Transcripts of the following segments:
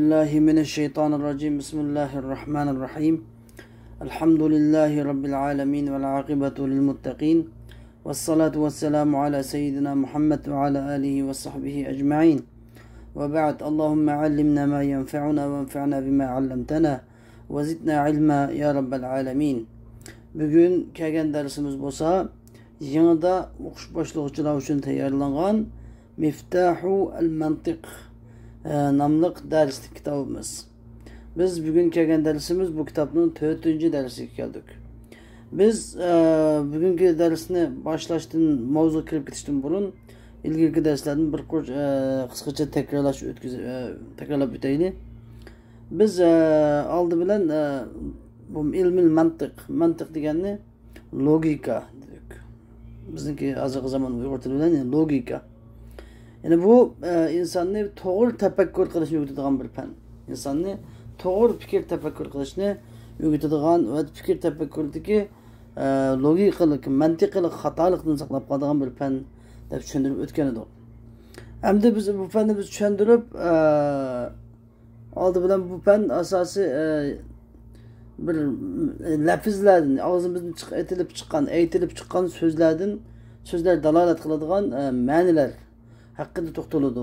بالله من الشيطان الرجيم بسم الله الرحمن الرحيم الحمد لله رب العالمين والعاقبة للمتقين والصلاة والسلام على سيدنا محمد وعلى آله وصحبه أجمعين وبعد اللهم علمنا ما ينفعنا وانفعنا بما علمتنا وزدنا علما يا رب العالمين. Bugün kelgen dersimiz bolsa yanıda okuş başlıqçılar üçün tayarlanğan Miftahu el-Mantiq namlıq dərslik kitabımız. Biz bugün kelgen dersimiz bu kitabın 4-cü dersiga keldik. Biz bugünkü dersini başlaştın mavzu kirib ketishdan burun ilgirki derslerden bir qısqacha tekrarlab o'taylik. Biz aldı bilen bu ilmil mantiq deganni logika dedik. Bizniki azıcık zaman Uyghur tili bilen logika. Yani bu insanni to'g'ri tafakkur qilishni o'rgatadigan bir fan. İnsanni to'g'ri fikr tafakkur qilishni o'rgatadigan va fikr tafakkurdagi logikalik, mantiqlik xatolikni saqlab qoladigan bir fan deb tushuntirib o'tgan edik. Endi biz bu fanni tushuntirib aldı bilen bu fan asosi bir lafizlerden, ağzımızdan aytilib çıkan sözler dalalet kıladigan ma'nilar hakkında to'xtaladi.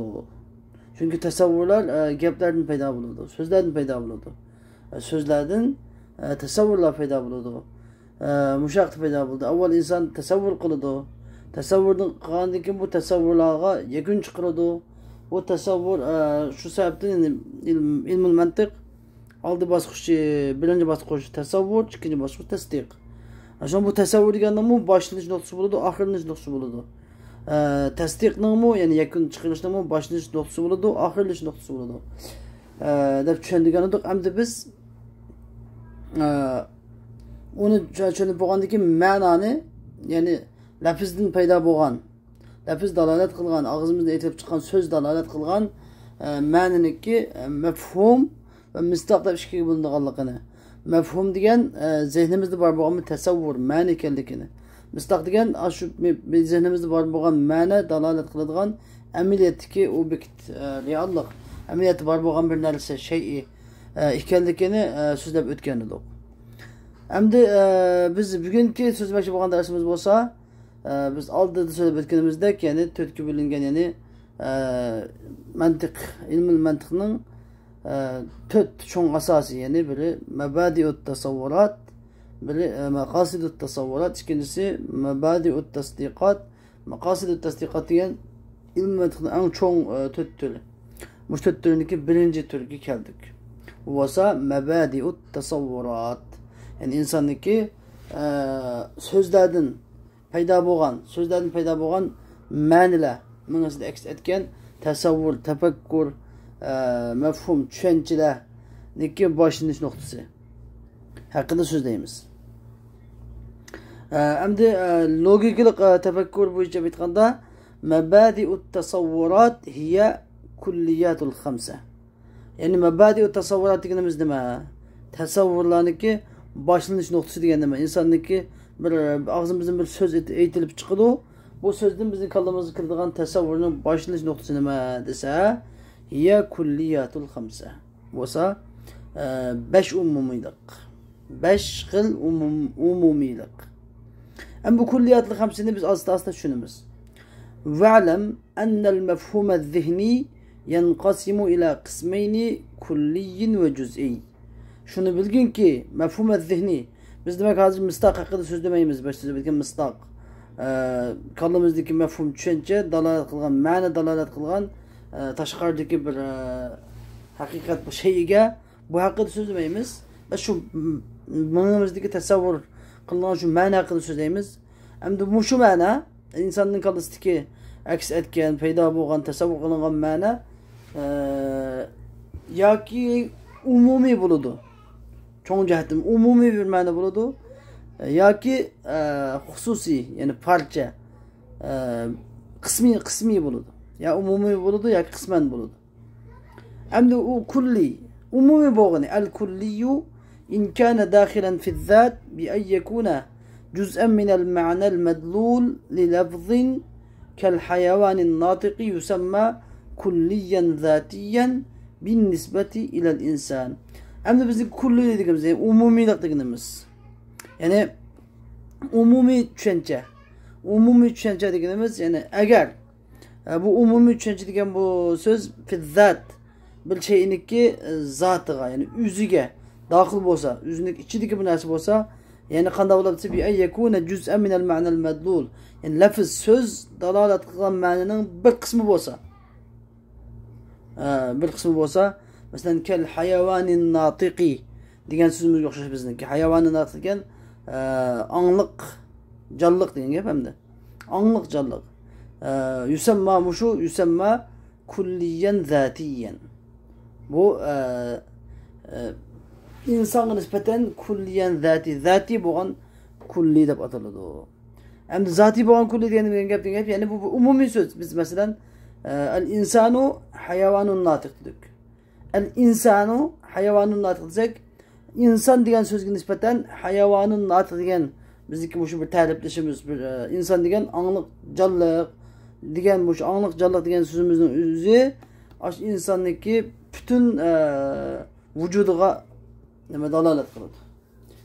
Çünkü tasavvurlar gaplardan paydo bo'ladi, so'zlardan paydo bo'ladi. So'zlardan tasavvurlar paydo bo'ladi. Mushaqt paydo bo'ladi. Avval inson tasavvur qiladi. Tasavvurdan qilgandan keyin bu tasavvurlarga yakun chiqaradi. Bu tasavvur shu sababdan ilmul mantiq aldı basqıçı, birinci basqıç tasavvur, ikinci basqıç tasdiq. Aşan bu tasavvur deganda mu başlanış noktası buludu, ahirlanish noktası buludu. Tasdiqning mu yani yakun chiqarishning mu başlanış noktası buludu, ahirlanish noktası buludu. Deb tushundigan edik. Endi biz uni tushunib bo'lgandan keyin ma'noni, ya'ni lafzdan paydo bo'lgan, lafz dalolat qilgan, og'zimizdan aytilib chiqqan so'z dalolat qilgan ma'niniki mafhum ve mistaq deb ikkiga bo'linganligini. Mafhum degan zehnimizda bor bo'lgan tasavvur, ma'ni ekanligini. Mistaq degan shu zehnimizda bor bo'lgan ma'ni dalolat qiladigan amaliyotdagi obyekt, reallik, amaliyoti bor bo'lgan bir narsa, shay'i ekanligini so'zlab o'tgan edik. Endi biz bugungi so'zlamoqchi bo'lgan darsimiz bo'lsa, biz oldida so'zlab o'tganimizdek, ya'ni 4 ga bo'lingan, ya'ni mantiq, ilmul mantiqning 4 çoğun asası, yani biri mebadi'ut tasavvurat, biri maqasidut tasavvurat, ikincisi mebadi'ut tasdiqat. Maqasidut tasdiqat diyen ilm mantiqning en çoğun 4 türü. Bu 4 türündeki birinci türge geldik. Bu olsa mebadi'ut tasavvurat. Yani insandaki sözlerden payda bo'lgan ma'nilar ma'nosida aks etgan tasavvur, tafakkur, mefhum, tushunchalarniki boshlanish noktası haqida so'zlaymiz. Endi logikalik tafakkur bo'yicha aytganda mabadi'ut tasavvurat hiya kulliyatul khamsa. Yani mabadi'ut tasavvurat deganimiz nima? Tasavvurlarniki boshlanish noktasi degan nima? İnsonniki bir og'zimizdan bir so'z aytilib chiqadi. Bu so'zdan bizning kallamizga kiradigan tasavvurning boshlanish noktasi nima desa, hiya kulliyatul khamsa. Bo'lsa 5 umumiylik. 5 xil umumiylik. Ama bu kulliyatul khamsani biz asta tushunamiz. Va'lam anna al-mafhum az-zihni yanqasimu ila qismayni kulliyyin ve juz'i. Şunu bilgin ki mafhum az-zihni biz demek hozir mistaq haqida so'zlamaymiz. Başta bilgan mistaq kallamızdaki mafhum tushuncha dalolat qilgan, ma'ni dalolat qilgan tashqaridagi bir haqiqat bu şeyga bu haqida so'zlamaymiz. Biz shu ma'nimizdagi tasavvur qilgan shu ma'ni haqida so'zlaymiz. Endi bu shu ma'na insonning kallasidagi aks etgan, paydo bo'lgan, tasavvur qilingan ma'na yoki umumiy bo'ladi. Cho'ng jihatdan umumiy bir ma'na bo'ladi yoki xususiy, ya'ni parcha, qismiy bo'ladi. Ya umumiy bo'ladi yoki qisman bo'ladi. Endi u kulli, umumiy bo'lgani al-kulliyu in kana dakhilan fi az-zat bi an yakuna juz'an min al-ma'na al-madlul li lafzin kal hayawan an-natiq yusamma kulliyan zatiyan bin nisbeti ilal insan. Hem de bizim kulli dediğimiz yani umumiylik dediğimiz. Yani umumi düşünce. Umumi düşünce dediğimiz yani eğer bu umumi düşünce degen bu söz fizzat bir şeyinki zatıga yani üzüge dahil bolsa, üzünün içindeki bir narsa bolsa yani qanday bo'ladi bi ay yakuna juz'an min al-ma'na al-madlul. Yani lafz söz dalalat qilgan ma'naning bir qismi bolsa. Bir qismi bolsa, masalan kal hayawanin natiqi degan so'zimizga o'xshash bizniki. Hayvonni natiq degan angliq, jonliq degan gap hamda. Angliq jonliq. Yusamma mushu yusamma kulliyan zatiyan. Bu insanga nispeten kulliyen zati bo'lgan kulli deb ataladi. Endi zati bo'lgan kulli degan gap yani bu umumiy so'z. Biz masalan al insanu hayvanun natiq dedik. Al insanu hayvanun natiq desek, inson degan so'zga nisbatan hayvanun natiq degan bizniki bu bir ta'riflashimiz bir inson degan angliq jonliq degan bu angliq jonliq degan so'zimizning o'zi ash insonniki bütün vücuduga nima dalolat qiladi.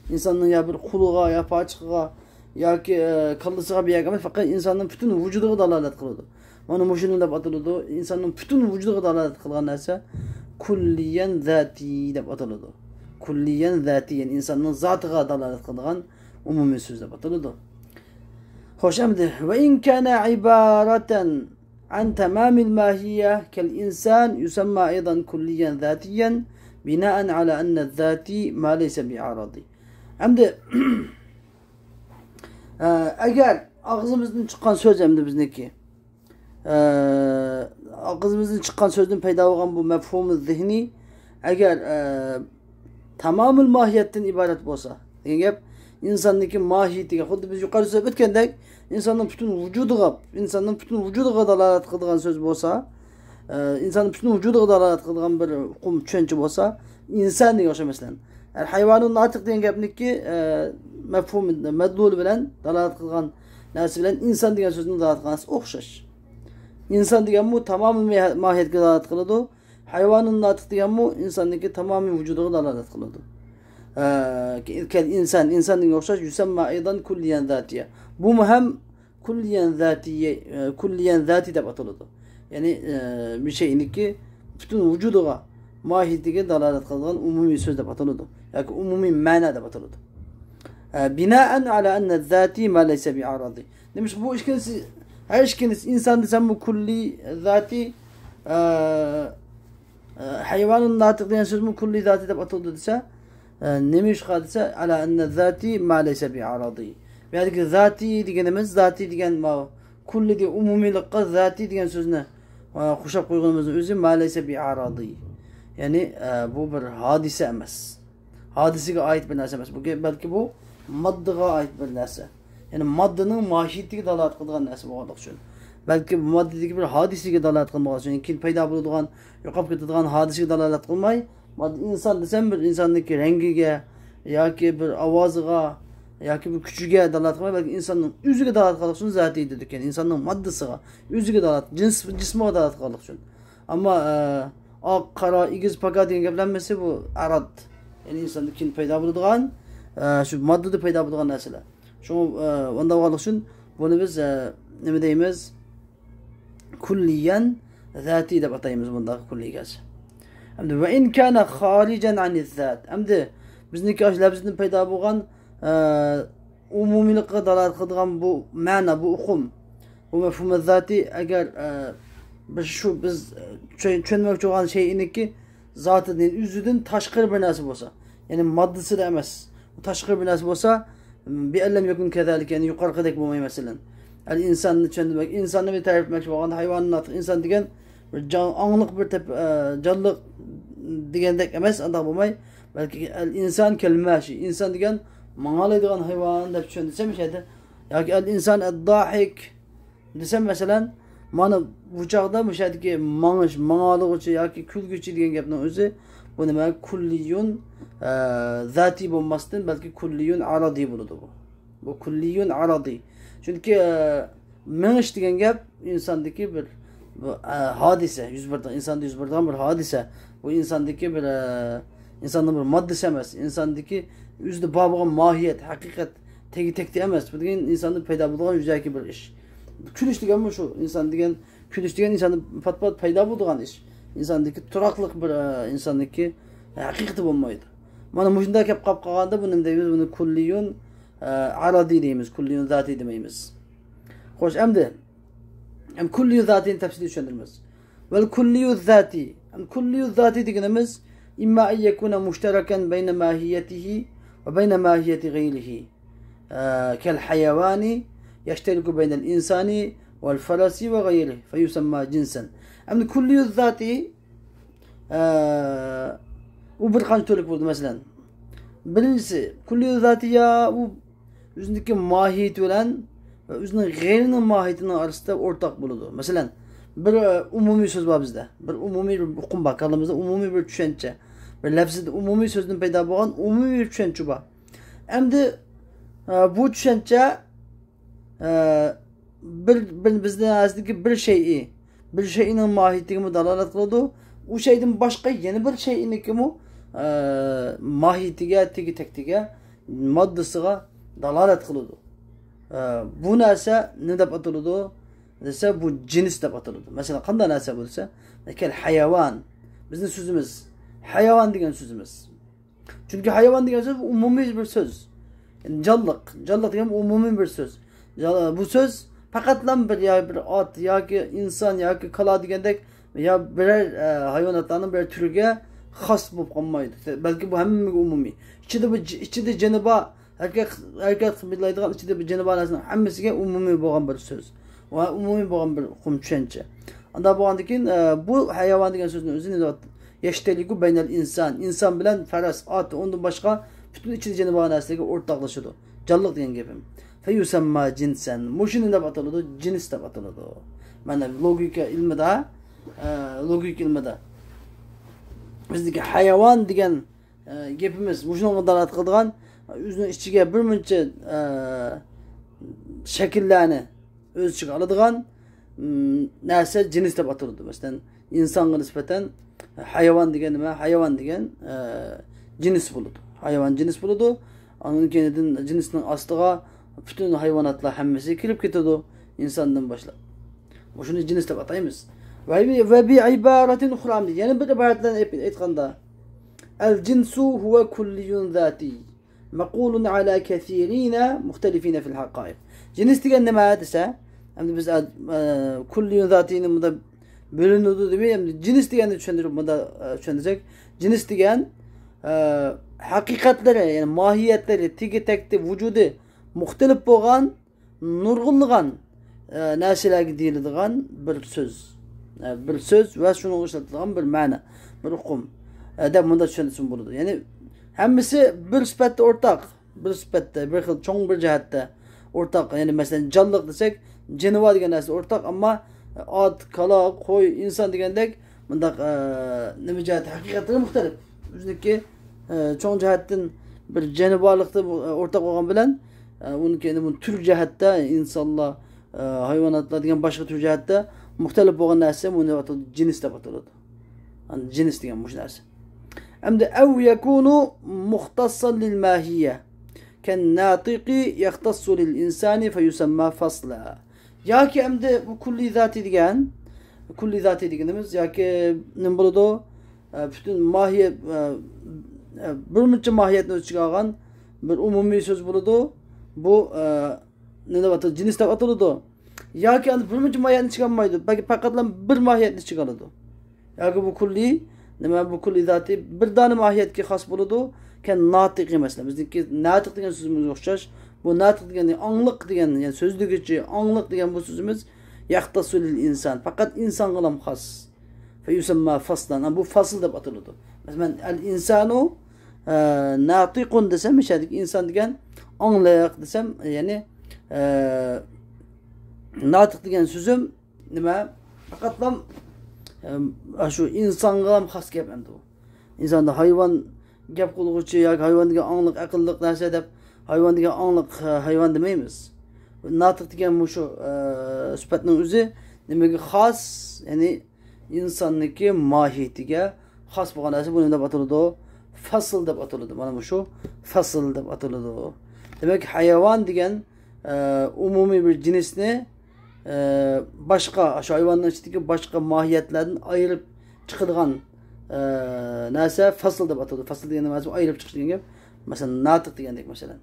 İnsanın ya bir quluğa, ya paçığa, ya ki kallısıga bir yerga emas, faqat insonning bütün vücuduga dalolat qiladi. Mana mushuni deb ataladi. İnsanning bütün vücuduga dalolat qilgan narsa kulliyan zati deb ataladi. Kulliyan zati yani insonning zotiga dalolat qilgan umumiy so'z deb ataladi. Xo'sh, endi va in kana ibaratan an tamamil mahiyya kal insan yusamma aydan kulliyan zatiyan bina'an ala anna zati ma laysa bi'aradi. Endi agar og'zimizdan chiqqan so'z endi bizniki og'zimizdan chiqqan so'zdan paydo bo'lgan bu mafhumi zihni agar tamomul mohiyatdan iborat bo'lsa, degan gap insonniki mohiyatiga xuddi biz yuqori so'zlab o'tgandek insonning butun vujudiga dalolat qiladigan so'z bo'lsa, insonning butun vujudiga dalolat qiladigan bir hukm tushuncha bo'lsa, inson degan o'xshamasdan. Hayvanun natiq degan gapniki mafhum madlul bilan dalolat qilgan narsa bilan inson degan so'zni dalolat qilgan narsa o'xshash. İnsan degan bu tamomiy mohiyatga dalolat qiladi. Hayvanun natiq degan bu insonniki tamomiy vujudiga dalolat qiladi. İnsan degan o'xshash yusamma aydan kulliyan zatiya. Bu ham kulliyan zati deb ataladi. Yani bir şeyinki bütün vücuduga mahiyetiga dalolat qilgan umumiy so'z deb ataladi. Yoki umumiy ma'no deb ataladi. Bina'an ala anna zati ma laysa bi'aradi. Demiş bu ikkinisi her ikkinisi insan desem bu kulli zati hayvanun natiq degan so'z mu kulli zati deb ataladi desa, nemish qadisa ala anna zati ma laysa bi'aradi. Yani zati deganimiz zati degan kulli de umumiylikqa zati degan so'zni qo'shib qo'yganimizning o'zi ma laysa bi'aradi. Yani bu bir hadise emas. Hadisiga ait bir narsa emas. Bu belki bu maddaga ait bir narsa. Yani maddenin mahiyetiga dalolat qilgan narsa bo'lganligi uchun. Belki bu maddadagi bir hadisiga dalolat qilmoqchi uchun keyin paydo bo'ladigan, yo'qolib ketadigan hadisiga dalolat qilmay, inson desam bir insonniki rangiga yoki bir ovoziga yoki bir kuchiga dalolat qilmay, balki insonning o'ziga dalolat qilmoqchi uchun zati dedik. Yani insonning maddasiga, o'ziga dalolat, jismiga dalolat qilmoqchi uchun. Ammo oq, qora, igiz, paqa degan gaplanmasa bu arad. Yani insonning keyin paydo bo'ladigan shu moddada paydo bo'ladigan narsalar. Şu onda varlık için bunu biz ne deyimiz? Kulliyen zati de batayımız bunda kulli gaz. Hem de ve in kana haricen anil zat. Hem de bizdeki lafzdan paydo bo'lgan umumiylikqa dalolat qiladigan bu ma'no, bu uqum, bu mafhum zati agar biz tushunmoqchi bo'lgan shayiniki zotidan o'zidan tashqari bir narsa bo'lsa, ya'ni moddasida emas, tashqari bir narsa bo'lsa, bi'allam yakun kezalik yani yuqorqidek bo'lmay masalan. Al insonni tushundirmak, insonni bir ta'rif etmoqchi bo'lgan hayvonning natiq inson degan bir jonliq bir jonliq degandek emas, undaq bo'lmay, balki al inson kalmashi, inson degan mang'alaydigan hayvon deb tushuntirsam shayda. Yoki al inson ad-dahik desam masalan, mana bu chaqda mushadiki mang'alig'uchi yoki kulguchi degan gapning o'zi bu nima kulliyun zati bo'lmasdan balki kulliyun aradi bo'ladi bu. Bu kulliyun aradi. Chunki minish degan gap insondagi bir hadisa, insonda yuz bergan bir hadisa. Bu insandaki bir insonning bir moddasi emas, insondagi o'zida bor bo'lgan mohiyat, haqiqat tegi tekdi emas. Bu degan insonning paydo bo'lgan yuzaki bir ish. Kulish degan bu shu. Inson degan kulish degan insonning pat-pat paydo bo'lgan ish. Insondagi turaqliq bir insondagi haqiqati bo'lmaydi. Mana shunda kelib qolganda buni deymiz, buni kulliyun aradi deymiz, kulliyun zati demaymiz. Xo'sh, endi kulliyu zatini tafsili tushuntiramiz. Vel kulliyu zati. Kulliyu zati deganimiz imma an yakuna mushtarakan bayna mahiyatihi ve bayna mahiyati ghayrihi. Kal hayvani yashtariku bayna al-insani vel farasi ve ghayrihi feyusamma cinsen. Endi kulliyu zati u bir qancha to'liq bo'ldi masalan. Birinchisi kulliyu zati ya u o'zindagi mohiyati bilan ve o'zining g'ayrining mohiyatining orasida o'rtoq bo'ladi. Masalan, bir umumiy so'z bor bizda. Bir umumiy bir hukm bor, kalamimizda umumiy bir tushuncha. Bir lafzida umumiy so'zdan paydo bo'lgan umumiy bir tushuncha bor. Endi bu tushuncha bir bizning aslidagi bir şeyning mohiyatiga dalolat qiladi. U şeydan boshqa yana bir şeynikimi mohiyatiga, tegi-tektiga, moddasiga dalolat qiladi. Bu narsa ne deb ataladi desa, bu cins deb ataladi. Masalan, qanday narsa bo'lsa, kel hayvon. Bizning so'zimiz hayvon degan so'zimiz. Chunki hayvon degan so'z umumiy bir so'z. Yani jonliq degan umumiy bir so'z. Bu so'z faqatlam bir ot yoki inson yoki kala degandek ya birer hayvonotlarning bir turiga xos bo'lib qolmaydi. Balki bu hammaga umumiy. İçide janiba erkek biladigan içinde bir cenab-ı Allah'ın hammasiga umumiy bo'lgan bir so'z va umumiy bo'lgan bir hukm tushuncha. Unda bo'lgandan keyin bu hayvon degan so'zning o'zini yashtaliku baynal inson bilan faras, ot, undan boshqa butun ichida cenab-ı Allah narsaga o'rtoqlashadi. Jonliq degan gapim. Feyusamma jinsan. Mushuni deb ataladi, jins deb ataladi. Mana logika ilmida bizdagi hayvon degan gapimiz mushunga dalolat qiladigan o'zining ichiga bir muncha shakllarni o'z ichiga oladigan narsa jins deb ataladi. Masalan, insonga nisbatan hayvon degan nima? Hayvon degan jins bo'ladi. Hayvon jins bo'ladi. Onun keyin jinsning ostiga butun hayvonotlar hammasi kirib ketadi, insondan boshlab. Shuni jins deb ataymiz. Va bi ibaratin ukhra. Yana bir iborat bilan aytganda, al jinsu huwa kulliyun zati. Maqulun ala kathirina mukhtalifina fil haqa'iq. Cins degan nima desa, endi biz kulliyun zatini bunda bo'linadi deb, endi cins deganni tushuntirib bunda tushuntirsak, cins degan haqiqatlari, ya'ni mohiyatlari, tegi-tekti, vujudi muxtalif bo'lgan, nurg'unlagan narsalarga deyiladigan bir so'z. Bir so'z va shuni ishlatilgan bir ma'no, bir hukm deb bunda tushuntirsa bo'ladi. Ya'ni hammasi bir sifatda o'rtoq, bir sifatda, bir xil cho'ng bir jihatda o'rtoq. Ya'ni masalan jonliq desak, jonivar degan narsa o'rtoq, ammo ot, kala, qo'y, inson degandek bundaq nima jihat haqiqatlari muxtalif. O'ziniki cho'ng jihatdan bir jonivorlikda o'rtoq bo'lgan bilan uniki endi bu tur jihatda insonlar, hayvonotlar degan boshqa tur jihatda muxtalif bo'lgan narsa buni jins deb ataladi. Hani jins degan bu narsa. Endi ev yakunu muhtassan lil mahiyye. Ken natiqi yahtassu lil insani feyusamma fasla. Yoki endi bu kulli zati deganimiz yoki nima bo'ladi? Butun mahiyet bir muncha mahiyatni o'z ichiga olgan bir umumiy so'z bo'ladi. Bu nima deb ataladi? Jins deb ataladi. Yoki endi bir muncha mahiyatni chiqarmaydi. Balki faqatlam bir mahiyatni chiqaradi. Yoki bu kulli nima, bu kulli zati bir dona mohiyatga xos bo'ladi. Ken natiq emaslar. Bizniki natiq degan so'zimizga o'xshash. Bu natiq degani angliq degan, ya'ni so'zligichi angliq degan bu so'zimiz yahtasul inson. Faqat insonga ham xos. Fa yusamma faslan. Bu fasl deb ataladi. Masalan, al insanu natiqun desam, mishadik inson degan angliq desam, ya'ni natiq degan so'zim nima? Faqatlam shu insonga ham xos gap endi bu. Insonda hayvon gap qilg'uchi yoki hayvon degan angliq, aqlliq narsa deb hayvon degan angliq hayvon demaymiz. Natiq degan shu sifatning o'zi nimaga xos, ya'ni insonniki mohiyatiga xos bo'lgan narsa buni deb ataladi, fasl deb ataladi. Mana bu shu fasl deb ataladi. Demak, hayvon degan umumiy bir jinsni boshqa shu hayvonning ichidagi boshqa mohiyatlardan ayirib chiqadigan narsa fasl deb ataladi. Fasl degan nima? Ayirib chiqish degan gap. Masalan, natiq degandek masalan.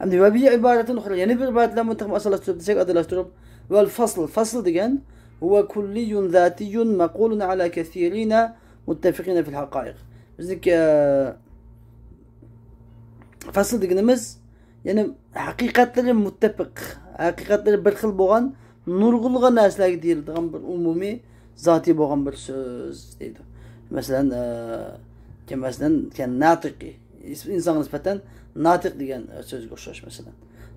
Endi va bi iboratun uxra, yana bir iboratlar muntaqim asalashtirib desak, adalashtirib, val fasl degan huwa kulliyun zatiyun maqulun ala kathirina muttafiqina fil haqaiq. Bizdeki fasl deganimiz yani haqiqatları muttafiq, haqiqatları bir xil bo'lgan, nurg'ulg'an narsalarga deyiladigan bir umumiy zatiy bo'lgan bir so'z deydi. Masalan, natiqi insonga nisbatan natiq degan so'zga o'xshash masalan.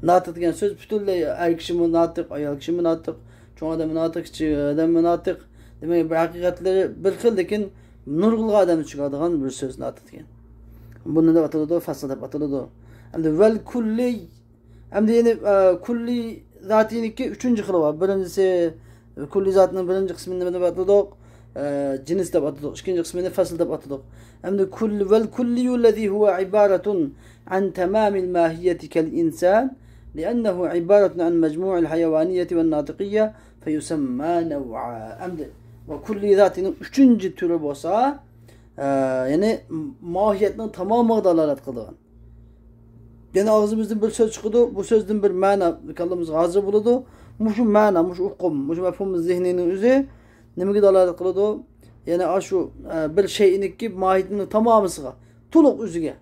Natiq degan so'z butunlay er kishi natiq, ayol kishi natiq, cho'ng odam natiq, kichik odam natiq. Demak, bir haqiqatlari bir xil, lekin nurg'ulg'an odamni chiqaradigan bir so'z natiq degan. Buni deb ataladi, fasl deb ataladi. Endi vel kulli, endi yine kulli zatiyninki üçüncü xili var. Birincisi kulli zatının birinci kısmını deb atladık, cins deb atladık. İkinci kısmını fasl deb atladık. Endi kulli vel kulliyullezî huve ibaretun an tamamil mahiyeti kel insan li'annehu ibaretun an mecmu'il hayavaniyeti ve natiqiyye feyusemma nev'a. Endi ve kulli zatinin üçüncü türü olsa yani mahiyetinin tamamı dalalet kıldıgan. Yani ağzımızdan bir söz çıkıyordu, bu sözden bir mana kallımız hazır buludu. Muşu mana, muşu ukum, muşu mefhumumuz zihninin üzü nemege dalalet kılıyordu. Yani şu bir şeyin ki mahiyetinin tamamısıga, tuluk üzüge.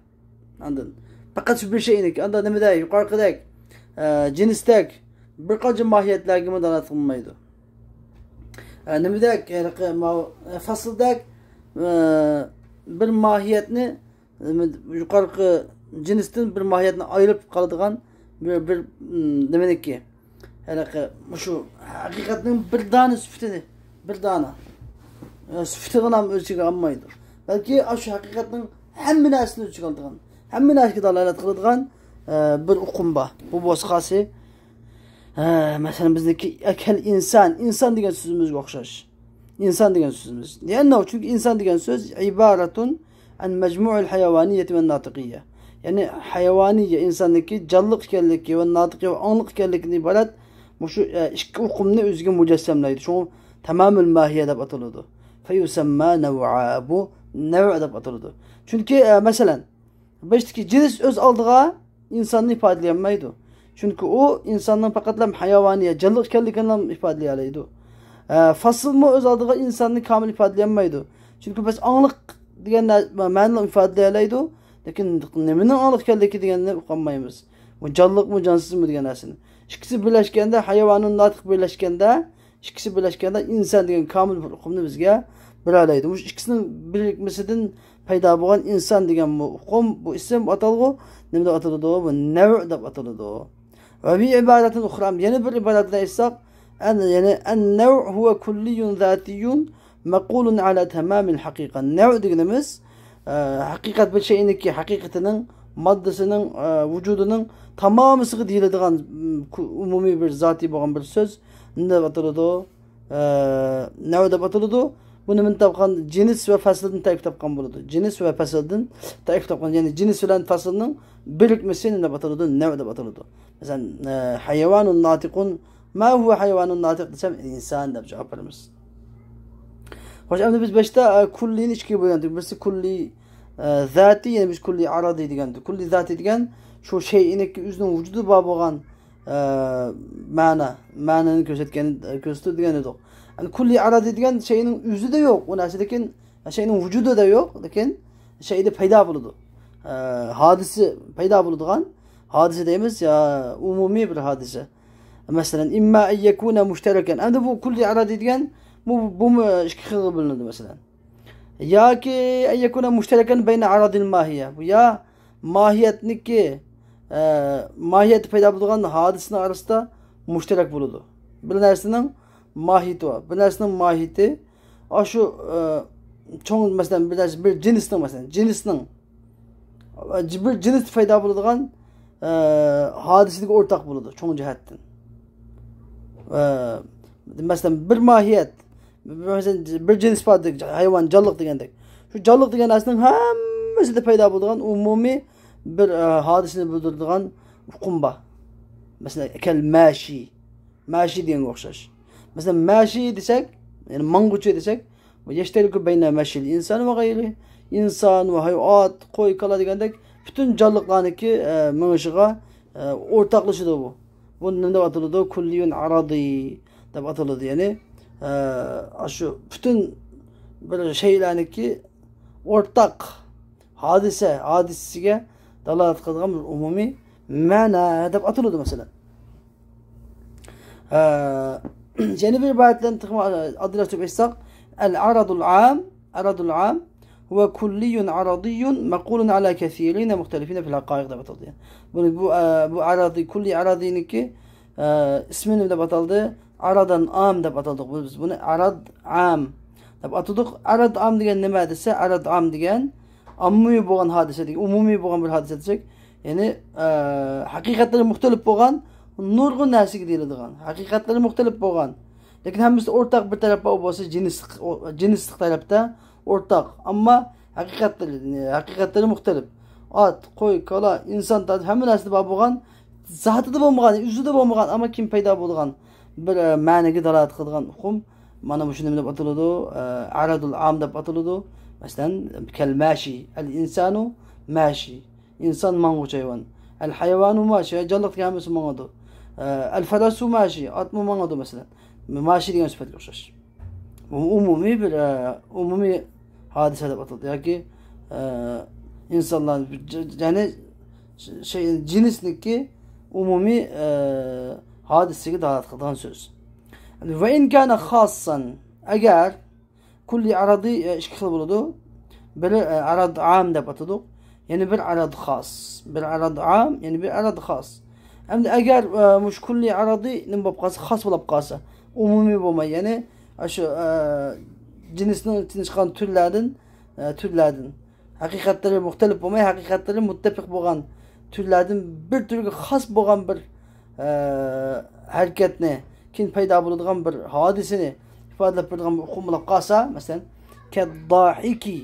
Anladın? Fakat şu bir şeyin ki, anda nemede yukarıdaki cinstek birkaç mahiyetler gibi dalalet kılmaydı. Nemede fasıldak bir mahiyetini yukarı cinsten bir mahiyetini ayırıp kalıdığan bir demek ki şu hakikatin bir tane süftini bir tane süftini ölçüge almaydı. Belki şu hakikatin hem minasını ölçüge aldığan hem minasını dalalet kılıdığan bir ukumba. Bu bozkası mesela bizdeki ekel insan diyen sözümüz okşaş. İnsan diyen sözümüz. Niye? Çünkü insan diyen söz ibaretun an mecmu'ul hayavaniyeti ve natiqiyye. Yani hayvaniye insandaki canlılık kellikki ve natık ve anlık kellikini ibaret şu iki hukumni özgü mücessemleydi. Şu tamamül mahiye deb atılıyordu. Feyusemma nev'a, bu nev'a deb atılıyordu. Çünkü mesela beşteki cins öz aldığa insanını ifadeleyemeydi. Çünkü o insanın fakatlam hayvaniye canlılık kellikini ifadeleyeleydi. Fasıl mı öz aldığa insanını kamil ifadeleyemeydi. Çünkü biz anlık diyenler ma'nını ifadeleyeleydi. Lakin nemenin anlık kellikki deganni uqolmaymiz. Bu canlılık mı cansız mı degan narsani. İkisi birleşkende hayvanın natiq birleşkende, ikisi birleşkende insan degan kamil bir uqumni bizga beralaydi. Bu ikisinin birikmesidan paydo bo'lgan inson degan bu uqum, bu ism atalg'u nima deb ataladi? Bu nav' deb ataladi. Va bi iboratin ukhra, yana bir iboratda aytsak, yani an-nav' huwa kulliyun zatiyun maqulun ala tamamil haqiqa. Nav' deganimiz hakikat bir şeyin ki hakikatinin maddesinin vücudunun tamamısını deyiladigan umumi bir zati bo'lgan bir söz ne deb ataladi? Nav' deb ataladi. Buni men topgan cins ve fasldan ta'rif topgan bo'ladi. Cins ve fasldan ta'rif topgan, yani cins bilan faslning birikmesi ne deb ataladi? Nav' deb ataladi. Mesela hayvanun natiqun, ma huwa hayvanun natiq desem insan deb javob beramiz. Hoş, endi biz başta kullini ichki bo'lgandik. Birisi kulli zati, yani biz kulli aradi degandik. Kulli zati degan şu şeyinki o'zining vujudi bor bo'lgan ma'noni ko'rsatdi degan edik. Yani kulli aradi degan şeyinin o'zi de yok. O narsa, lekin şeyinin vücudu da yok, lekin şeyde paydo bo'ladi. Hadisi paydo bo'ladigan hadise deymiz ya, umumiy bir hadise. Mesela imma en yekuna mushtareken. Endi bu kulli aradi degan bu iki xil bilinadi mesela. Ya ki en yekuna mushtareken beyne aradil mahiye. Bu ya mahiyetniki mahiyeti paydo bo'lgan hadisning arasida mushtarak bo'ladi. Bir narsaning mahiyeti var. Bir narsaning mahiyeti şu çoğun mesela bir cinsning mesela cinsning bir cins paydo bo'ladigan hadisiga o'rtaq bo'ladi çoğun jihatdan. Mesela bir mahiyet, mesela bir cins var, hayvan, canlılık degandek. Şu canlıq degan narsaning hammasida paydo bo'lgan umumiy bir hodisani bildiradigan hukm bor. Masalan, kal mashi. Mashi deganga o'xshash. Masalan, mashi desak, ya'ni manguchi desak, bu yashtariku bayna mashil inson va g'ayri. İnsan ve hayvat, qo'y, kala degandek bütün canlılarniki mingishiga o'rtaqlashidir bu. Bu nima deb ataladi? Kulliyun aradi deb ataladi. Ya'ni shu bütün bir şeylarniki o'rtaq hadisasiga dalolat qiladigan bir umumiy ma'no deb ataladi masalan. Yana bir iboratdan adlashib aytsak, al-aradul am هو كلي عرضي مقول على كثيرين مختلفين في الحقائق ده بطلده. Bu aradı kulli aradiniki ismini de batıldı. Aradan am da batıldık. Biz bunu arad am da batıldık. Arad am degen nima dese, arad am degen ammi bo'lgan hadise degen, umumiy bo'lgan bir hadise desek, ya'ni haqiqatlari muxtalif bo'lgan nurg'un narsaga deyiladigan. Haqiqatlari muxtalif bo'lgan. Lekin hammasi o'rtaq bir tarafda bo'lsa, jinslik tarafda ortak ama hakikatleri muhtelif. At, qo'y, kala, insan da hamma narsa bor bo'lgan, zatida bo'lmagan, yuzida bo'lmagan ama kim paydo bo'lgan bir ma'noga dalolat qilgan hukm mana bu shuni deb ataladi, aradul am deb ataladi. Masalan, kal mashi, al insanu mashi. İnsan manguch hayvon. Al hayvanu mashi, jonliq hammasi mangadi. Al farasu mashi, at mu mangadi masalan. Mashi degan sifatga o'xshash. Umumiy bir umumiy hadise de batıldı. Yani insanlar yani cinsindeki umumi hadiseki dağıt kılan söz. Ve in kana khassan eğer kulli aradı işkil buludu bir arad am de batıldı. Yani bir arad khas. Bir arad am yani bir arad khas. Hem de eğer muş kulli aradı nimbabqası khas bulup qasa umumi bulma yani şu cinsinin çıkan türlerden hakikatleri muhtelif olmay, hakikatleri muttefik bo'lgan türlerden bir türlü xas bo'lgan bir hareketni, kin paydo bo'ladigan bir hadisini ifodalab beradigan bir hukm bo'lib qolsa, masalan, kad-dahiki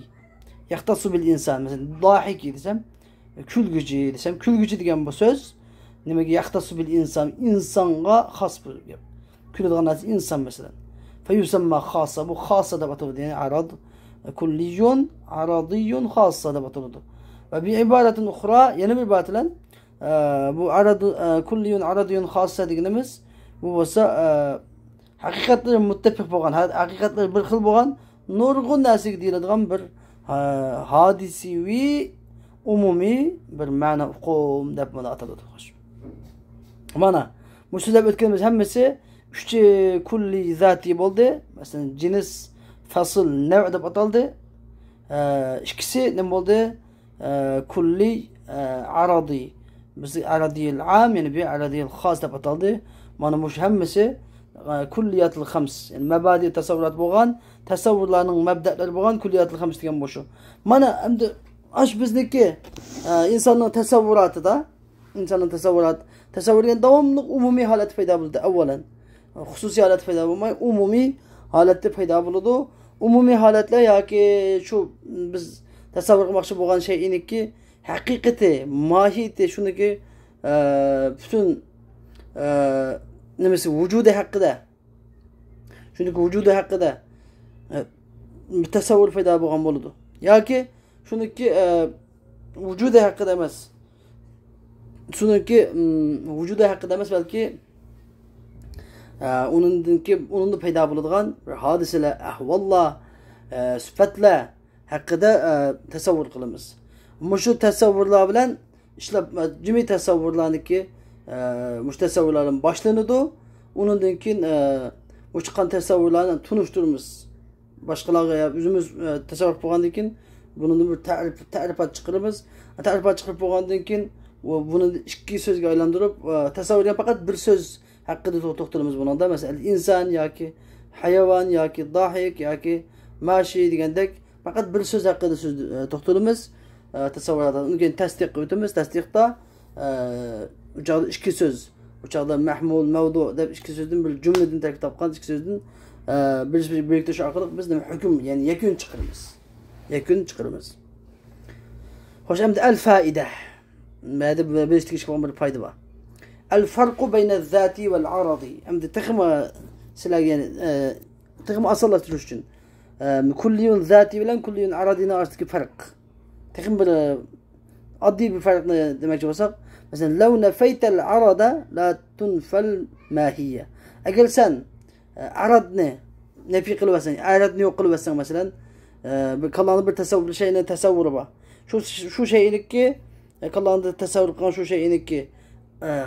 yaxtasu bil insan, masalan, dahiki desem, kulguchi desem, kulguchi degan bu so'z nimaga yaxtasu bil insan, insonga xos bir gap. Kuladigan narsa inson masalan. فيسمى خاصة bu خاصة da batıldı yani arad kulliyun aradiyun خاصة da batıldı ve bir ibaretin ukhra yeni bir ibaretle bu arad kulliyun aradiyun خاصة dediğimiz bu olsa hakikatleri muttefik bo'lgan hakikatleri bir xil bo'lgan nurg'un narsaga deyiladigan bir hadisiy umumiy bir ma'no hukm deb ataladi. Mana bu so'zlab o'tganimiz hammasi üçü kulli zati bo'ldi. Masalan, cins, fasıl, nev deb ataldı. İkisi ne bo'ldi? Kulli aradi. Biz aradiyil am yani bir aradiyil xas deb ataldı. Mana bu hammasi kulliyatul xams. Yani mabadi tasavvurat bo'lgan, tasavvurlarning mabdalari bo'lgan kulliyatul xams degan bu shu. Mana endi ash bizniki insonning tasavvuratida, tasavvurga davomli umumiy holat paydo bo'ldi avvalan. Xususiy holat paydo bo'lmay, umumiy holatda paydo bo'ladi. Umumiy holatlar yoki shu biz tasavvur qilmoqchi bo'lgan shayiniki haqiqati, mohiyati shuniki bütün nimasi vujudi haqida. Shuniki vujudi haqida bir tasavvur paydo bo'lgan bo'ladi. Yoki shuniki vujudi haqida emas. Shuniki vujudi haqida emas, balki onun da paydo bo'ladigan hodisalar, ahvollar, sifatlar haqida tasavvur qilamiz. Shu tasavvurlar bilan ishlab jimi tasavvurlarniki mush tasavvurlardan boshlanadi. Undan keyin o chiqqan tasavvurlarni tunishtiramiz. Boshqalarga o'zimiz tasavvur qilgandan keyin buni bir ta'rifat chiqaramiz. Ta'rifat chiqarib bo'lgandan keyin buni ikki so'zga aylantirib tasavvurga faqat bir so'z hakkında to'xtalamiz bunda. Mesela insan yoki hayvon yoki dahik yoki mashi degandek faqat bir so'z haqida to'xtalamiz. Tasavvurlardan unga tasdiq o'tamiz. Tasdiqda uchoqda ikki so'z, uchoqda mahmul, mavdu deb ikki so'zdan bir jumladan tarkib topgan ikki so'zdan biriktish orqali biz nima hukm, ya'ni yakun chiqaramiz. yakun chiqaramiz. Xo'sh, endi al-faida. Ma'da belishtirishga bo'lgan bir foyda bor. Al-farqu bayna az-zati wal-aradi. Endi taxma sizlarga yani taxma asallashtirish uchun kulliyun zati bilan kulliyun aradini orasidagi farq. Taxm bir oddiy bir farqni demoqchi bo'lsak, masalan, law nafaytal arada la tunfal mahiyya. Agar sen aradni nafiy qilib olsang, aradni yo'q qilib olsang, masalan, bir kallanı bir tasavvur şeyine tasavvuru var. Şu şeyinki kallanı tasavvur qilgan şu şeyinki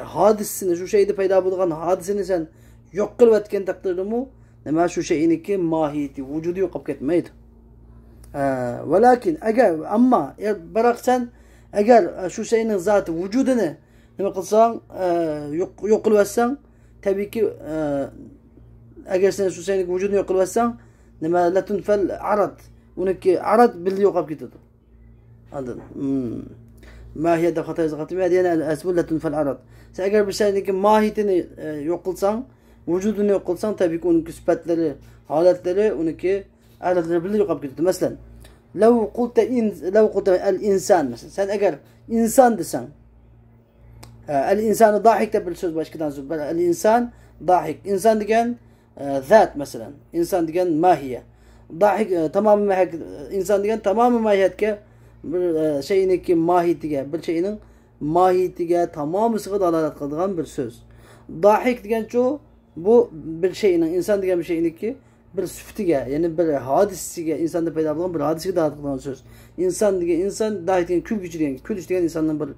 hadisini, şu şeyde paydo bo'lgan hadisini sen yo'q qilib o'tgan taqdirdami, nima şu şeyinki mohiyati, vujudi yo'q qolib ketmaydi. Walakin agar amma biroq sen agar şu şeyning zati vujudini nima qilsang, yo'q qilib o'tsang, tabiiyki agar sen şu şeyning vujudini yo'q qilib o'tsang, nima la tunfal arad, uniki arad billi yo'qolib ketadi. Anladın? Mahiyette hata yazıqatı yani asbul la tunfal arad. Sen agar bir şeyning mahiyetini yo'q qilsang, vujudini yo'q qilsang, tabiiyki uniki sifatları, holatları uniki aradlari billi yo'qolib ketadi. Masalan, law qulta al-insan, mesela sen agar insan desen, al-insanu dahik deb bir so'z boshqadan so'z. Al-insan dahik. İnsan degan zat mesela. İnsan degan mahiye. Dahik tamamı mahiyet. İnsan degan tamamı mahiyetga bir şeyinki mahiyetiga, bir şeyinin mahiyetiga tamamısıga dalalat qiladigan bir so'z. Dahik degan şu bu bir şeyinin, insan degan bir şeyinki bir süftiga, yani bir hadisiga, insanda paydo bo'lgan bir hadisiga dalalat qiladigan so'z. İnsan degan insan, dahik degan kulgücü degan, kulgücü degan insandan bir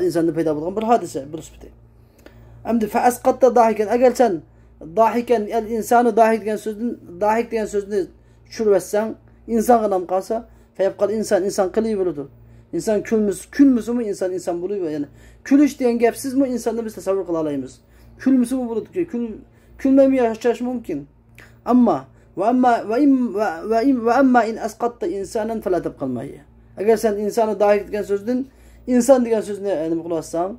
insanda paydo bo'lgan bir hadise, bir süfti. Endi fa asqatta dahiken, agar sen dahiken el-insanu dahik degan so'zni tushirib olsang, inson ham qolsa, fa yabqal inson qiliy bo'ladi. İnsan külmüsü insan buluyor yani. Külüş degan gap sizmi insonni biz tasavvur qila olamiz. Külmüsü bo'ladi ki külmemeye yaşash mumkin. Amma ve amma in asqatta insanan fala tabqal mahiyya. Agar sen insonni dahik degan so'zdan inson degan so'zni nima qilib olsang,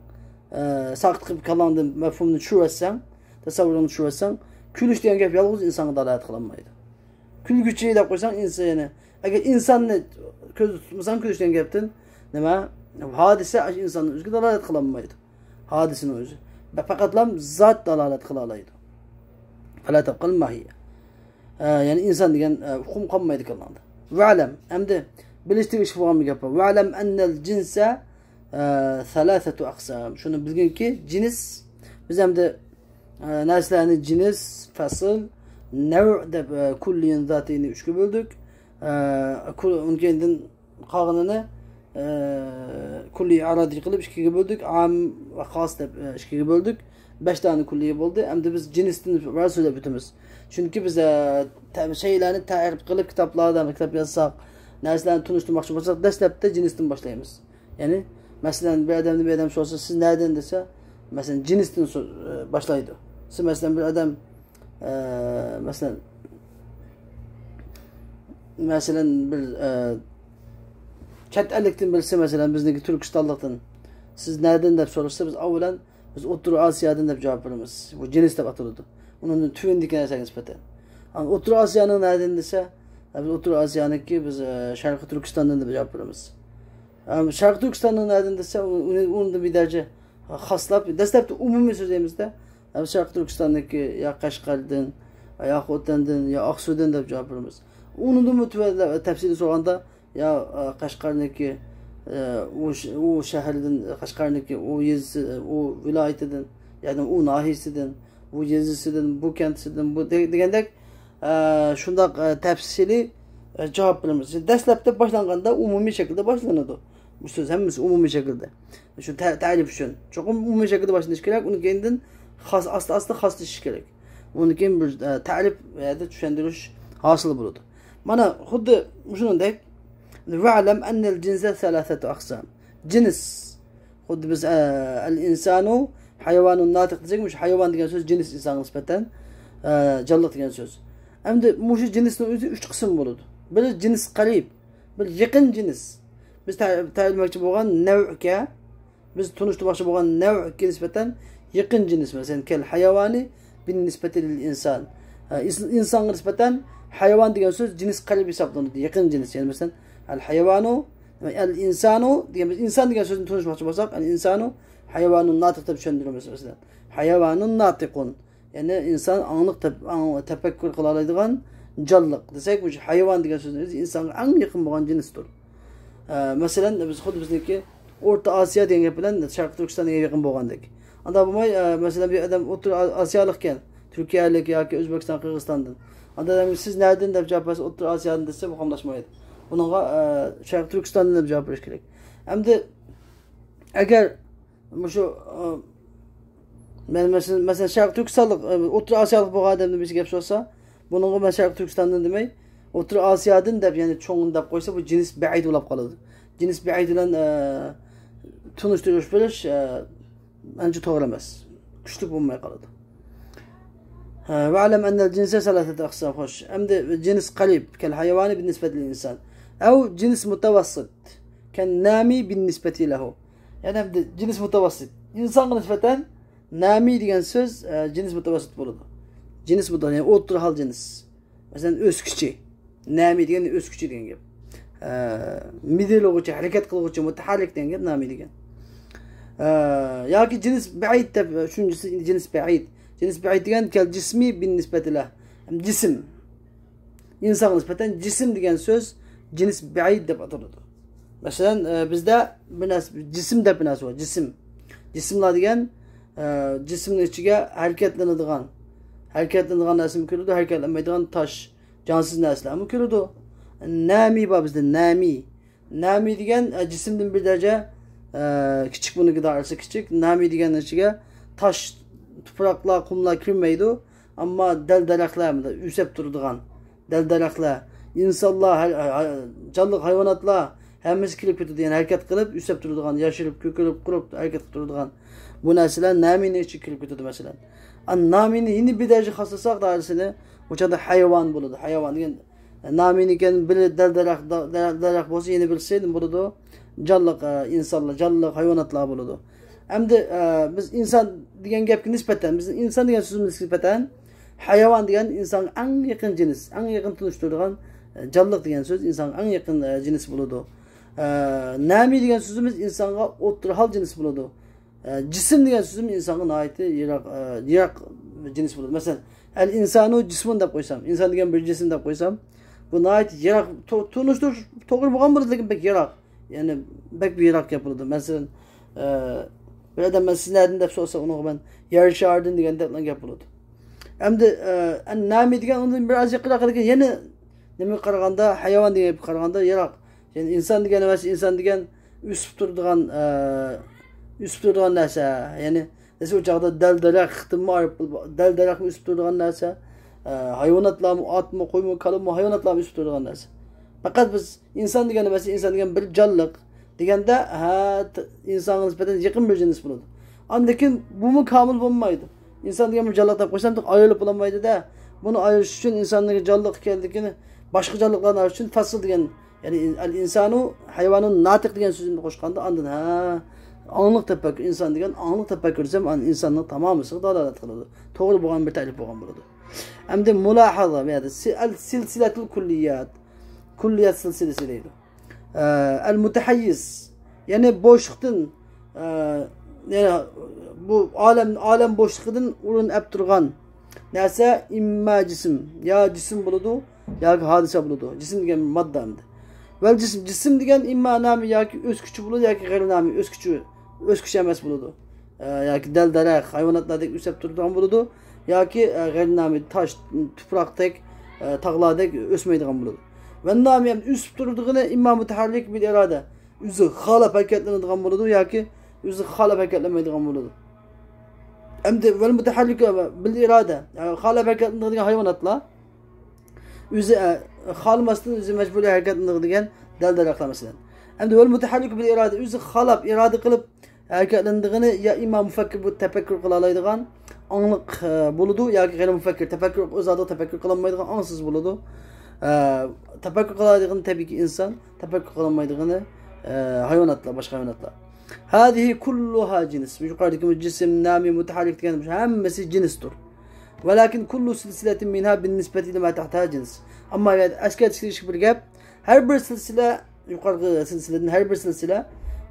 saqit qilib kalandan mafhumni tushirib olsang, tasavvurni tushirib olsang, külüş degan gap yolg'iz insonga dalolat qilmaydi. Külgüçü deb qo'ysang inson yani. Agar insonni ko'z tutmasang külüş degan gapdan nima hadise insonning o'ziga dalolat qilmaydi. Hadisini o'zi. Faqatlam zot dalolat qila oladi. Fala tabqal mahiyya. Yani insan degan hukm qolmaydi kalanda. Va'lam, endi bilishtirish bo'lgan gap. Va'lam annal jinsa thalathatu aqsam. Shuni bilginki, jins biz endi narsalarni jins, fasl, nav' deb kulliyin zatini 3ga bo'ldik. Undan qolganini kulli aradi qilib 2ga bo'ldik. Am va xos deb 2ga bo'ldik. 5 tane kulliye bo'ldi. Endi biz jinsdan va so'zlab o'tamiz. Chunki biz şeylarni ta'rif qilib kitoblardan kitap yozsak, narsalarni tunishtirmoqchi bo'lsak, dastlabda jinsdan boshlaymiz. Ya'ni masalan bir adam sorsa, siz nereden desa, masalan jinsdan boshlaydi. Siz masalan bir adam masalan bir chet ellikdan bilsa, masalan bizniki Turkistonlikdan, siz nereden deb so'rasa, biz avvalan biz O'rta Osiyodan deb javob beramiz. Bu jins deb ataladi. Onun tüvendiki narsaga nisbatan. Ama O'rta Osiyoning nereden desa, biz O'rta Osiyoniki biz Sharqiy Turkistondan deb javob beramiz. Sharqiy Turkistonning nereden desa, uni bir derece xaslab, dastlabda umumiy so'zlaymizda, Sharqiy Turkistonniki ya Qashqardan, ya Xotandan, ya Oqsudan deb javob beramiz. Uningda mutavallil tafsili so'raganda ya Qashqarniki o shahardan, Qashqarniki o yezisi, o viloyatidan, ya'ni o nahiyasidan, bu yezisidan, bu kentisidan, bu degandek shundoq tafsili javob beramiz. Dastlabda boshlanganda umumiy shaklda boshlanadi. Bu so'z hammasi umumiy shaklda. Shu ta'rif uchun. Cho'qim umumiy shaklda boshlanish kerak, uni keyindan xos asta xoslashish kerak. Uni keyin bir ta'rif va tushuntirish hosil bo'ladi. Mana xuddi shuningdek va'lam annal jinsa thalathatu aqsam. Jins xuddi biz al-insanu hayvonun natiq desakmish, hayvon degan so'z jins insonga nisbatan jonliq degan so'z. Endi mushu jinsning o'zi 3 qism bo'ladi. Biri jins qarib, bir yaqin jins. Biz tayyorlamoqchi bo'lgan nav'ga, biz tunishtirmoqchi bo'lgan nav'ga nisbatan yaqin jins, masalan, kal hayvoni bin nisbati lil inson. İnsonga nisbatan hayvan degan so'z cins qalb hisoblanadi, yaqin cins. Ya'ni masalan al-hayvanu al-insanu degan inson degan so'zni tushunmoqchi bo'lsak, al-insanu hayvanun natiq deb tushuntiramiz masalan. Hayvanun natiqun. Ya'ni inson aniq tafakkur qila oladigan jonliq desak, bu hayvon degan so'zni o'zi insonga eng yaqin bo'lgan jinsdir. Masalan biz xuddi bizniki O'rta Osiyo degan gap bilan Sharq Turkistonga yaqin bo'lgandek. Anda bo'lmay, masalan bir odam O'rta Osiyolik ekan, Turkiyalik yoki O'zbekiston, Qirg'izistondan. Anda siz nereden deb javob bersa, O'rta Osiyodan desa bu qamlashmaydi. Bunga Sharq Turkistondan deb javob berish kerak. Hamda agar shu men masalan Sharq Turkistonlik, O'rta Osiyolik bo'lgan odamni bir gap so'rasa, bunga men Sharq Turkistondan demay, O'rta Osiyodan deb, ya'ni cho'ng'in deb qo'ysa, bu cins ba'id bo'lib qoladi. Cins ba'id bilan tunishtirish bilish ancha to'g'ri emas. Kuchli bo'lmay qoladi. واعلم أن الجنس ثلاثة أقسام. خوش أمد جنس قريب كالحيوان بالنسبة للإنسان، أو جنس متوسط كالنامي بالنسبة له. يعني أمد جنس متوسط إنسان نسبة نامي ديgan söz جنس متوسط bo'ladi. Cins mutawassit, yani o'rta hal cins. Masalan o'sküchi. Nami degan o'sküchi degan gap. Midilog'uchi, harakat qiluvchi, mutaharrik degan gap nami degan. Yoki cins ba'id deb, shunisi cins ba'id. Cins ba'id degan kal jismi bin nisbati lah. Jism. İnsan nisbatan jism degan söz cins ba'id deb ataladi. Masalan bizda jism deb narsa bor, jism. Jismlar degan jismning ichiga harakatlanadigan narsa kiradi, harakatlanmaydigan tosh, jonsiz narsalar kiradi. Nami bor bizda, nami. Nami degan jismdan bir daraja kichik, buniki doirasi kichik. Nami degan ichiga tosh, tuproqlar, qumlar kirmaydi, ammo dal-daraxtlar, o'sib turadigan dal-daraxtlar, insonlar, jonli hayvonotlar hammasi kirib ketadi, ya'ni harakat qilib, o'sib turadigan, yashirib, ko'kilib, qurib harakat qilib turadigan bu narsalar namining ichiga kirib ketadi masalan. Namini yeni bir daraja xaslasak doirasini o'chada hayvon bo'ladi. Hayvon degan namini ekan bir daraxt bo'lsa, yeni bilsaydi bo'ladi, jonli insonlar, jonli hayvonotlar bo'ladi. Hamda biz inson degan gapga nisbatan, biz inson degan so'zimizga nisbatan hayvon degan insonga eng yaqin jins, eng yaqin tunishtiradigan jonliq degan so'z insonga eng yaqin jins bo'ladi. Nami degan so'zimiz insonga o'rta hal jins bo'ladi. Jism degan so'zimiz insonga nihoyatda yiroq jins bo'ladi. Masalan, al insanu jismun deb qo'ysam, inson degan bir jism deb qo'ysam, bu nihoyat yiroq tunishtirish to'g'ri bo'lgan bo'ladi, lekin bek yiroq. Ya'ni bek yiroq gap bo'ladi. Masalan, bir adam ben sizlerden de sorsa onu ben yarışardın degan gap bo'ladi. Hamda nami degan undan biraz yaqinroq ekan, yana nima qaraganda hayvon degan qaraganda yiroq. Ya'ni inson degan emas, inson degan o'sib turadigan narsa. Ya'ni desa u chaqda dal-daraxt o'sib turadigan narsa, hayvonotlarmi, otmi, qo'ymi, kalimi, hayvonotlarmi o'sib turadigan narsa. Faqat biz inson degan emas, inson degan bir jonliq deganda insonga nisbatan yaqin bir jins bo'ladi. Lekin bu mu komil bo'lmaydi. Inson degan bir jonliq deb qo'ysam, ayolib bo'lmaydi-da. Buni ayirish uchun insonning jonliq ekanligini boshqa jonliqlardan ayirish uchun fasl degan, ya'ni al-insanu hayvonun natiq degan so'zni qo'shganda ondan aniq tafakkur, inson degan aniq tafakkur desam, insonning tamomisiga dalolat qiladi. To'g'ri bo'lgan bir ta'rif bo'lgan bo'ladi. Hamda mulohaza, ya'ni silsilatul kulliyat, kulliyat silsilasi deydi. El-mutahayyiz, yani boşluktan, yani bu alem boşluğundan urun ep turgan neyse imma cisim, ya cisim buludu ya hadise buludu. Cisim degan madde hamda. Vel cisim degan imma nami ya ki öz küçü buludu ya ki gayri nami öz küçü emas buludu. Ya ki dal-daraxt, hayvanotlardek üsep turgan buludu ya ki gayri nami taş, tuproqdek, tağlardek ösmeydigan buludu. Ve nami üsüp durduğunu imma mutaharrik bil irade. Üzü halap hareketlendiğin buludu ya ki üzü halap hareketlenmediğin buludu. Hem de vel mutaharrik bil irade. Yani halap hareketlendiğin hayvanatla üzü halmasının üzü mecburi hareketlendiğin dal-daraxtlar mesela. Hem de vel mutaharrik bil irade. Üzü halap irade kılıp hareketlendiğini ya imma mufakkir bu tefekkür kılalaydıgan anlık buludu ya ki gayri mufakkir tefekkür özadı tefekkür kılamaydıgan ansız buludu. Tefekkür kıladığını tabii ki insan, tefekkür kılamadığını hayvanatlar, başka hayvanatlar. Hadihi kulluha cins. Yukarıdaki cisim, nami, mutaharrik diyen hemmesi cinstir. Velakin kullu silsiletin minha bin nispeti lima tahtaha cins. Ama eski bir gap. Her bir silsile, yukarı silsilenin her bir silsile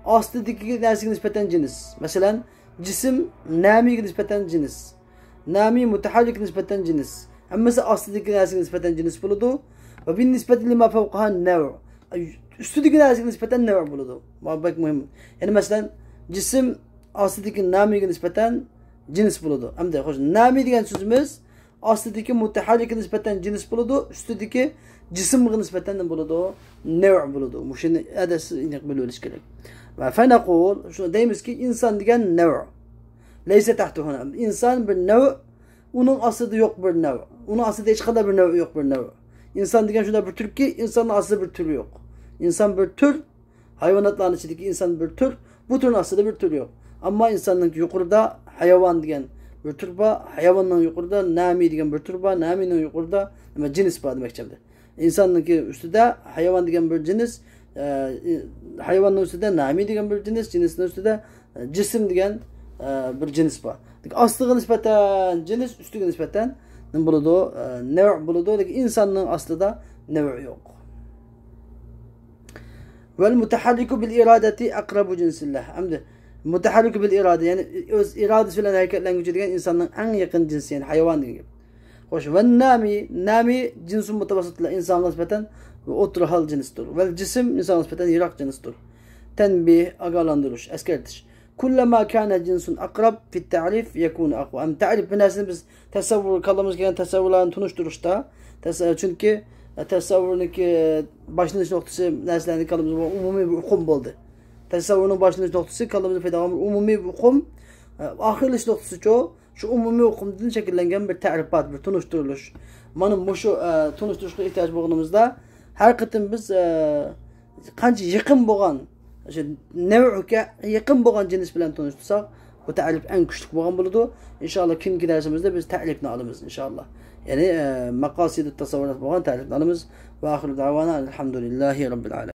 aslındaki dersine nispeten cins. Mesela cisim namiye nispeten cins. Nami mutaharrik nispeten cins. Ama aslındaki dersine nispeten cins buludu. Ve bin nispeti lima fevkaha nev'. Üstündeki dersine nispeten nev' buludu. Bak mühim. Yani mesela cisim aslındaki namiye nispeten cins buludu. Hem de hoş. Nami diyen sözümüz aslındaki mutaharrik nispeten cins buludu. Üstündeki cisim nispeten buludu. Nev' buludu. Bu şimdi adası inek buluyoruz gerek. Ve fenekul şunu deyimiz ki insan diyen nev'. Leyse tahtu huna. İnsan bir nev'. Onun aslı yok bir nev'. Onun aslı hiç kadar bir nev' yok bir nev'. İnsan diyen şurada bir tür ki insanın aslı bir türü yok. İnsan bir tür. Hayvanatların içindeki insan bir tür. Bu türün aslı bir tür yok. Ama insanın yukarıda hayvan diyen bir tür var. Hayvanın yukarıda nami diyen bir tür var. Naminin yukarıda ama cins var demek çabda. İnsanın üstünde hayvan diyen bir cins. Hayvanın üstünde nami diyen bir cins. Cinsin üstünde cisim diyen bir cins var. Aslığa nispeten cins, üstüne nispeten buludu, nev' buludu. İnsanın aslı da nev' yok. Vel mutaharriku bil iradeti akrabu cinsillah. Hamdi. Mutaharriku bil irade yani öz iradesi ile hareketlengücü diyen insanın en yakın cinsi yani hayvan gibi. Hoş. Ve nami cinsun mutavasıtla insana nispeten ve otur hal cinstir. Vel cisim insana nispeten yirak cinstir. Tenbih, agalandırış, eskertiş. Kullama kana cinsun akrab fit ta'rif yekun aqwa. Am ta'rif binasını biz tasavvur kalımız gelen tasavvurların tunuşturuşta. Çünkü tasavvurun ki başlangıç noktası neslendi kalımız umumi bir hukum oldu. Tasavvurun başlangıç noktası kalımız fedavamı umumi bir hukum. Ahirliş noktası çoğu şu umumi hukumdan şekillengen bir ta'rifat, bir tunuşturuluş. Manın bu şu tunuşturuşuna ihtiyaç bulunduğumuzda her kıtım biz kanca yakın boğan nev'uka yakın boğan cins bilen tanıştırsak bu ta'rif en küçük boğan buludu. İnşallah kinki dersimizde biz ta'rifini alımız inşallah. Yani makasidi tasavvurat boğan ta'rifini alımız. Ve ahiru davana elhamdülillahi rabbil alemin.